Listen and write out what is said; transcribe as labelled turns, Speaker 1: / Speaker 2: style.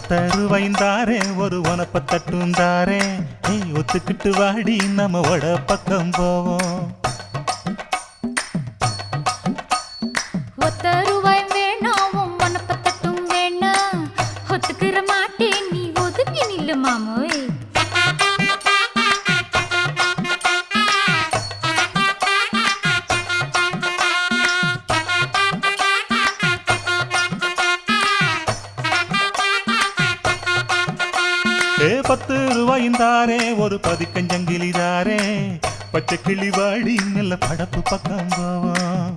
Speaker 1: ஒத்தருவைந்தாரே ஒரு உனப்ப தட்டுந்தாரே ஏய் ஒத்துக்கிட்டு வாடி நம்ம வட பக்கம் போவோம்.
Speaker 2: ஒத்தருவாய் வேணாம் உனப்ப தட்டும் வேணாம் ஒத்துக்கிற மாட்டேன் நீ ஒதுங்கி நில்லு மாமோய்.
Speaker 1: ஏ 10 ரூபாய்ந்தாரே ஒரு பதிக்கஞ்சங்கிலிதாரே பச்சை கிளி வாடி நல்ல படப்பு பக்கம் போவோம்.